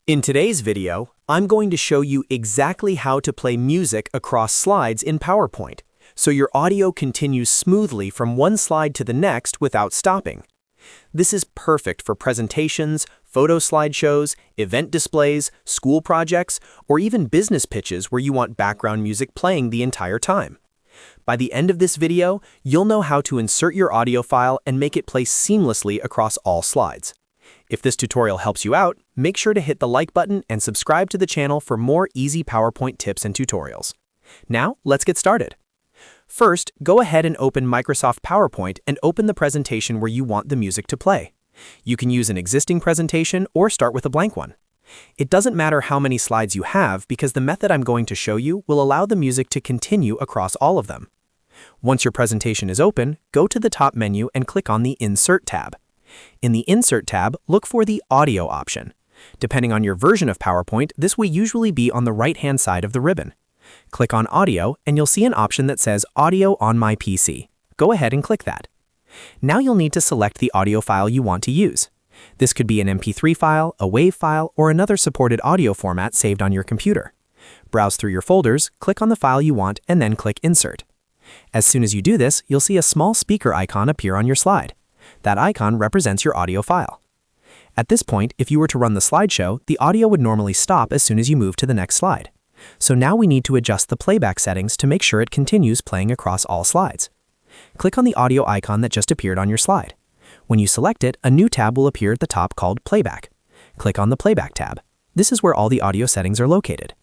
In today's video, I'm going to show you exactly how to play music across slides in PowerPoint, so your audio continues smoothly from one slide to the next without stopping. This is perfect for presentations, photo slideshows, event displays, school projects, or even business pitches where you want background music playing the entire time. By the end of this video, you'll know how to insert your audio file and make it play seamlessly across all slides. If this tutorial helps you out, make sure to hit the like button and subscribe to the channel for more easy PowerPoint tips and tutorials. Now, let's get started. First, go ahead and open Microsoft PowerPoint and open the presentation where you want the music to play. You can use an existing presentation or start with a blank one. It doesn't matter how many slides you have because the method I'm going to show you will allow the music to continue across all of them. Once your presentation is open, go to the top menu and click on the Insert tab. In the Insert tab, look for the Audio option. Depending on your version of PowerPoint, this will usually be on the right-hand side of the ribbon. Click on Audio, and you'll see an option that says Audio on my PC. Go ahead and click that. Now you'll need to select the audio file you want to use. This could be an MP3 file, a WAV file, or another supported audio format saved on your computer. Browse through your folders, click on the file you want, and then click Insert. As soon as you do this, you'll see a small speaker icon appear on your slide. That icon represents your audio file. At this point, if you were to run the slideshow, the audio would normally stop as soon as you move to the next slide. So now we need to adjust the playback settings to make sure it continues playing across all slides. Click on the audio icon that just appeared on your slide. When you select it, a new tab will appear at the top called Playback. Click on the Playback tab. This is where all the audio settings are located.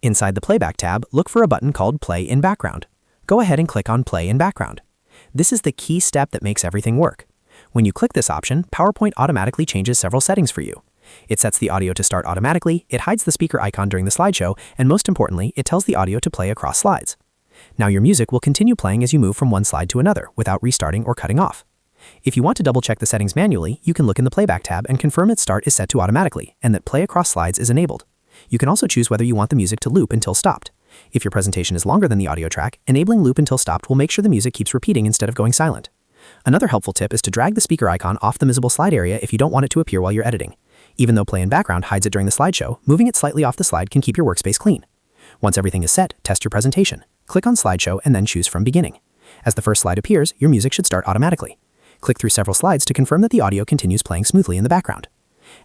Inside the Playback tab, look for a button called Play in Background. Go ahead and click on Play in Background. This is the key step that makes everything work. When you click this option, PowerPoint automatically changes several settings for you. It sets the audio to start automatically, it hides the speaker icon during the slideshow, and most importantly, it tells the audio to play across slides. Now your music will continue playing as you move from one slide to another without restarting or cutting off. If you want to double-check the settings manually, you can look in the Playback tab and confirm its start is set to automatically and that play across slides is enabled. You can also choose whether you want the music to loop until stopped. If your presentation is longer than the audio track, enabling loop until stopped will make sure the music keeps repeating instead of going silent. Another helpful tip is to drag the speaker icon off the visible slide area if you don't want it to appear while you're editing. Even though Play in Background hides it during the slideshow, moving it slightly off the slide can keep your workspace clean. Once everything is set, test your presentation. Click on Slideshow and then choose from Beginning. As the first slide appears, your music should start automatically. Click through several slides to confirm that the audio continues playing smoothly in the background.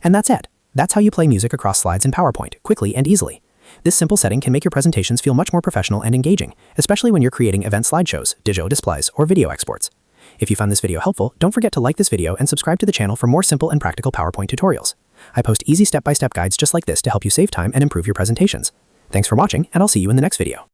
And that's it. That's how you play music across slides in PowerPoint, quickly and easily. This simple setting can make your presentations feel much more professional and engaging, especially when you're creating event slideshows, digital displays, or video exports. If you found this video helpful, don't forget to like this video and subscribe to the channel for more simple and practical PowerPoint tutorials. I post easy step-by-step guides just like this to help you save time and improve your presentations. Thanks for watching, and I'll see you in the next video.